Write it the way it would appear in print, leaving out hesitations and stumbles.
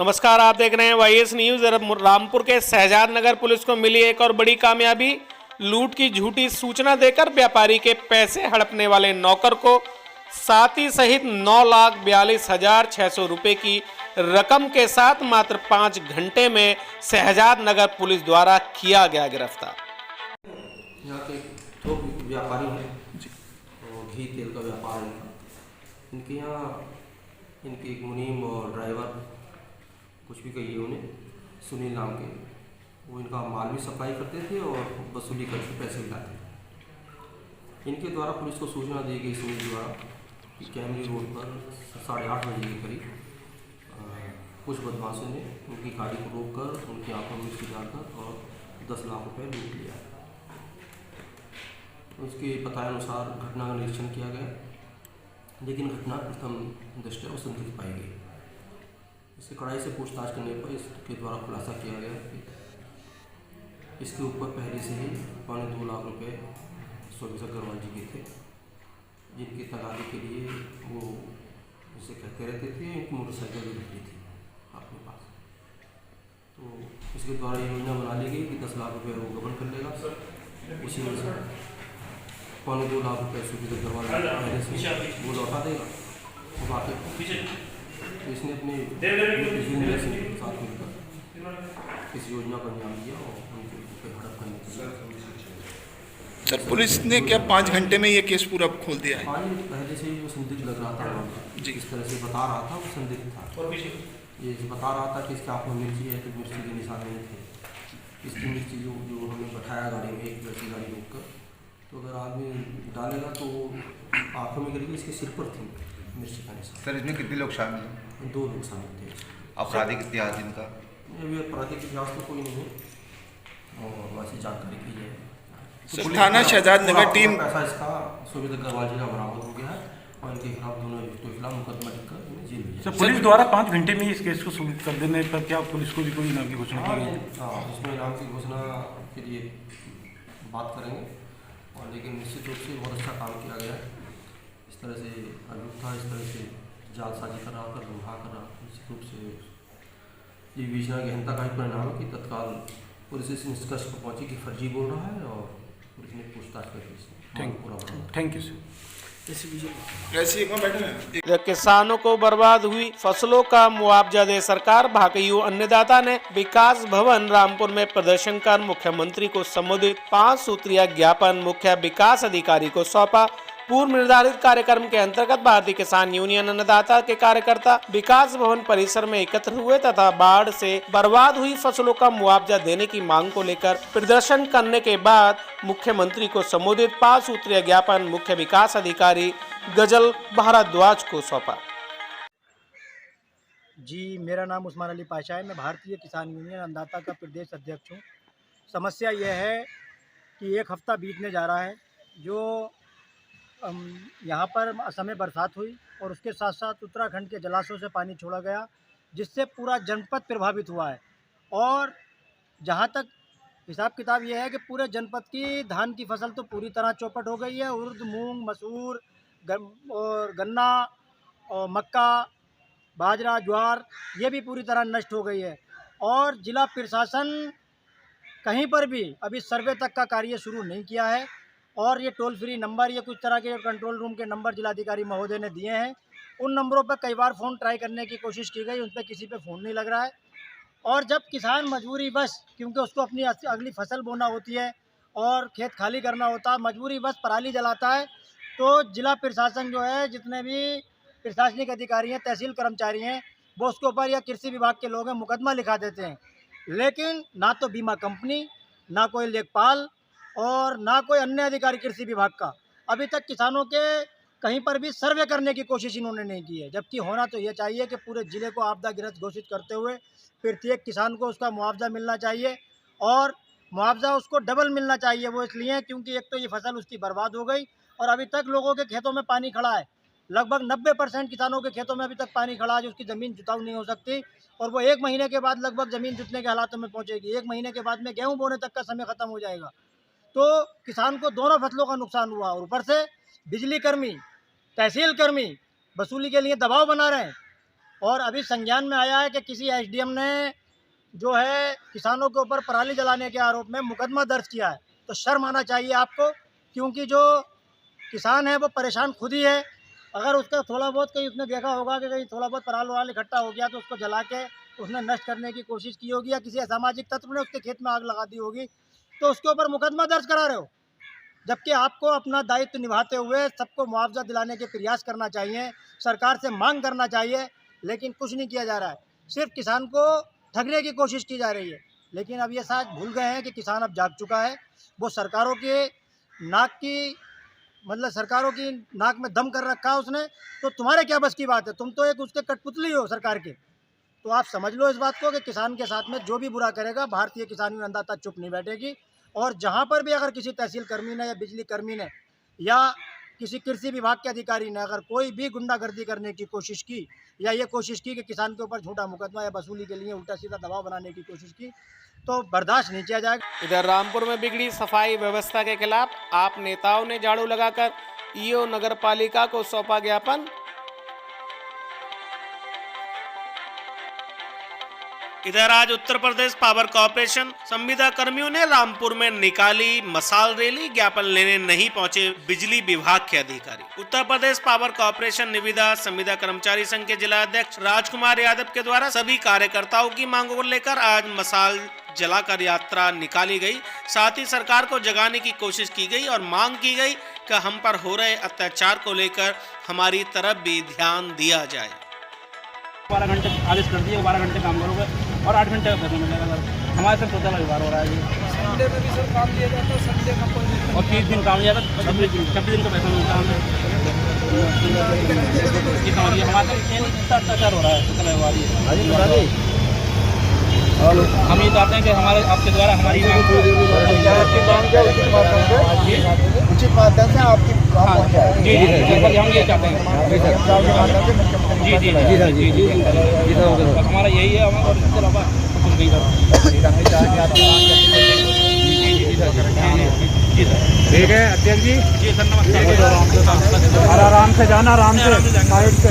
नमस्कार, आप देख रहे हैं वाईएस न्यूज। रामपुर के शहजाद नगर पुलिस को मिली एक और बड़ी कामयाबी। लूट की झूठी सूचना देकर व्यापारी के पैसे हड़पने वाले नौकर को साथी सहित 9,42,600 रुपए की रकम के साथ मात्र 5 घंटे में शहजाद नगर पुलिस द्वारा किया गया गिरफ्तार। यहाँ के थोक व्यापारी हैं और घी तेल का व्यापार है इनके यहाँ। इनके एक मुनीम और ड्राइवर कुछ भी कहिए उन्हें, सुनील नाम के, वो इनका माल भी सप्लाई करते थे और वसूली करके पैसे भी लाते थे। इनके द्वारा पुलिस को सूचना दी गई सुनील द्वारा कि कैमरी रोड पर 8:30 बजे के करीब कुछ बदमाशों ने उनकी गाड़ी को रोककर उनकी आंखों में मिर्ची डालकर और 10 लाख रुपये लूट लिया। उसके बताए अनुसार घटना का निरीक्षण किया गया, लेकिन घटना प्रथम दृष्टया संदिग्ध पाई गई। इससे कड़ाई से पूछताछ करने पर इसके द्वारा खुलासा किया गया कि इसके ऊपर पहले से ही 2.25 लाख रुपये स्वर्गीय अग्रवाल जी के थे, जिनकी तगादी के लिए वो इसे कहते रहते थे। एक मोटरसाइकिल भी रखी थी अपने पास, तो इसके द्वारा ये योजना बना ली गई कि 10 लाख रुपये वो गबन कर लेगा। उसी में से 2.25 लाख रुपये स्वर्गीय अग्रवाल पहले से वो लौटा देगा। वो बाकी तो इसने अपने साथ मिलकर इस योजना को अंजाम दिया और उनके हड़प करने के। सर, पुलिस ने क्या 5 घंटे में ये केस पूरा खोल दिया है? 5 मिनट पहले से ही वो संदिग्ध लग रहा था जी, इस तरह से बता रहा था, वो संदिग्ध था। ये बता रहा था कि इसके आप में मिर्ची है, तो मिर्ची के निशान नहीं थे। इसकी मिर्ची जो हमें बैठाया गाड़ी में, एक वैसी गाड़ी रोक कर, तो अगर आदमी डालेगा तो आँखों में गिरेगी, इसके सिर पर थी मिर्ची का निशान। सर, इसमें कितने लोग शामिल हैं? 2 लोग शामिल थे। आपराधिक इतिहास इनका? अभी आपराधिक इतिहास तो कोई नहीं है और वैसे जानकारी की जाए। सर, थाना शहजाद नगर टीम पैसा इसका सुविधा अग्रवाल जी का बरामद हो गया है और इनके खिलाफ दोनों अभियुक्तों के खिलाफ मुकदमा लिखकर इन्हें जेल भेजा। सर, पुलिस द्वारा 5 घंटे में इस केस को सुलझ कर देने पर क्या पुलिस को भी कोई इनाम की घोषणा की गई? हाँ, इसमें इनाम की घोषणा के लिए बात करेंगे, और लेकिन निश्चित रूप से बहुत अच्छा काम किया गया है। इस तरह से अभियुक्त था, इस तरह से जालसाजी कर रहा था, धोखा कर रहा, निश्चित रूप से ये विवेचना गहनता का ही परिणाम है कि तत्काल पुलिस इस निष्कर्ष पर पहुंची कि फर्जी बोल रहा है और पुलिस ने पूछताछ करके थैंक यू सर। ऐसे एक में बैठे हैं। किसानों को बर्बाद हुई फसलों का मुआवजा दे सरकार। भाकयू अन्नदाता ने विकास भवन रामपुर में प्रदर्शन कर मुख्यमंत्री को संबोधित 5 सूत्रीय ज्ञापन मुख्य विकास अधिकारी को सौंपा। पूर्व निर्धारित कार्यक्रम के अंतर्गत भारतीय किसान यूनियन अन्नदाता के कार्यकर्ता विकास भवन परिसर में एकत्र हुए तथा बाढ़ से बर्बाद हुई फसलों का मुआवजा देने की मांग को लेकर प्रदर्शन करने के बाद मुख्यमंत्री को संबोधित 5 सूत्रीय ज्ञापन मुख्य विकास अधिकारी गजल भारद्वाज को सौंपा। जी, मेरा नाम उस्मान अली पाशा है। मैं भारतीय किसान यूनियन अन्नदाता का प्रदेश अध्यक्ष हूँ। समस्या यह है कि 1 हफ्ता बीतने जा रहा है जो यहाँ पर असमय बरसात हुई और उसके साथ साथ उत्तराखंड के जलाशयों से पानी छोड़ा गया, जिससे पूरा जनपद प्रभावित हुआ है। और जहाँ तक हिसाब किताब ये है कि पूरे जनपद की धान की फसल तो पूरी तरह चौपट हो गई है। उर्द, मूंग, मसूर और गन्ना और मक्का, बाजरा, ज्वार, ये भी पूरी तरह नष्ट हो गई है। और जिला प्रशासन कहीं पर भी अभी सर्वे तक का कार्य शुरू नहीं किया है। और ये टोल फ्री नंबर, ये कुछ तरह के कंट्रोल रूम के नंबर जिलाधिकारी महोदय ने दिए हैं, उन नंबरों पर कई बार फ़ोन ट्राई करने की कोशिश की गई, उन पर किसी पे फ़ोन नहीं लग रहा है। और जब किसान मजबूरी बस, क्योंकि उसको अपनी अगली फसल बोना होती है और खेत खाली करना होता है, मजबूरी बस पराली जलाता है, तो जिला प्रशासन जो है, जितने भी प्रशासनिक अधिकारी हैं, तहसील कर्मचारी हैं, वो उसके ऊपर या कृषि विभाग के लोग हैं मुकदमा लिखा देते हैं। लेकिन ना तो बीमा कंपनी, ना कोई लेखपाल और ना कोई अन्य अधिकारी कृषि विभाग का अभी तक किसानों के कहीं पर भी सर्वे करने की कोशिश इन्होंने नहीं की है। जबकि होना तो ये चाहिए कि पूरे ज़िले को आपदाग्रस्त घोषित करते हुए प्रत्येक किसान को उसका मुआवजा मिलना चाहिए, और मुआवजा उसको डबल मिलना चाहिए। वो इसलिए क्योंकि एक तो ये फसल उसकी बर्बाद हो गई और अभी तक लोगों के खेतों में पानी खड़ा है। लगभग 90% किसानों के खेतों में अभी तक पानी खड़ा है, जो उसकी ज़मीन जुताऊ नहीं हो सकती, और वो 1 महीने के बाद लगभग ज़मीन जुतने के हालातों में पहुँचेगी। 1 महीने के बाद में गेहूँ बोने तक का समय ख़त्म हो जाएगा। तो किसान को दोनों फसलों का नुकसान हुआ, और ऊपर से बिजली कर्मी, तहसील कर्मी वसूली के लिए दबाव बना रहे हैं। और अभी संज्ञान में आया है कि किसी एसडीएम ने जो है किसानों के ऊपर पराली जलाने के आरोप में मुकदमा दर्ज किया है। तो शर्म आना चाहिए आपको, क्योंकि जो किसान है वो परेशान खुद ही है। अगर उसका थोड़ा बहुत कहीं उसने देखा होगा कि कहीं थोड़ा बहुत पराल वराल इकट्ठा हो गया तो उसको जला के उसने नष्ट करने की कोशिश की होगी, या किसी असामाजिक तत्व ने उसके खेत में आग लगा दी होगी, तो उसके ऊपर मुकदमा दर्ज करा रहे हो। जबकि आपको अपना दायित्व निभाते हुए सबको मुआवजा दिलाने के प्रयास करना चाहिए, सरकार से मांग करना चाहिए, लेकिन कुछ नहीं किया जा रहा है। सिर्फ किसान को ठगने की कोशिश की जा रही है। लेकिन अब ये शायद भूल गए हैं कि किसान अब जाग चुका है। वो सरकारों के नाक की सरकारों की नाक में दम कर रखा है उसने। तो तुम्हारे क्या बस की बात है? तुम तो एक उसके कठपुतली हो सरकार के। तो आप समझ लो इस बात को कि किसान के साथ में जो भी बुरा करेगा, भारतीय किसान यूनियन अन्नदाता चुप नहीं बैठेगी। और जहाँ पर भी अगर किसी तहसील कर्मी ने या बिजली कर्मी ने या किसी कृषि विभाग के अधिकारी ने अगर कोई भी गुंडागर्दी करने की कोशिश की या ये कोशिश की कि किसान के ऊपर झूठा मुकदमा या वसूली के लिए उल्टा सीधा दबाव बनाने की कोशिश की, तो बर्दाश्त नहीं किया जाएगा। इधर रामपुर में बिगड़ी सफाई व्यवस्था के खिलाफ आप नेताओं ने झाड़ू लगाकर ईओ नगर पालिका को सौंपा ज्ञापन। इधर आज उत्तर प्रदेश पावर कॉर्पोरेशन संविदा कर्मियों ने रामपुर में निकाली मसाल रैली। ज्ञापन लेने नहीं पहुंचे बिजली विभाग के अधिकारी। उत्तर प्रदेश पावर कॉर्पोरेशन निविदा संविदा कर्मचारी संघ के जिला अध्यक्ष राजकुमार यादव के द्वारा सभी कार्यकर्ताओं की मांगों को लेकर आज मसाल जलाकर यात्रा निकाली गई। साथ ही सरकार को जगाने की कोशिश की गई और मांग की गई कि हम पर हो रहे अत्याचार को लेकर हमारी तरफ भी ध्यान दिया जाए। 12 घंटे आदेश कर दिए, 12 घंटे काम करोगे और 8 घंटे का पैसा मिलेगा सर। हमारे साथ टोटल व्यवहार हो रहा है जी। संडे में भी सर काम दिया जाता है, संडे का कोई और 30 दिन काम दिया जाता है, 26 दिन का पैसा मिलता है हमें। ये समझिए हमारे साथ अत्याचार हो रहा है टोटल व्यवहार। हम ये चाहते हैं कि हमारे आपके द्वारा हमारी मांग उचित माध्यम से आपकी जी हम ये चाहते हैं जी सर हमारा यही है। और इसके अलावा कुछ नहीं जी सर। ठीक है अध्यक्ष जी सर नमस्कार। आराम से जाना, आराम से साइड से।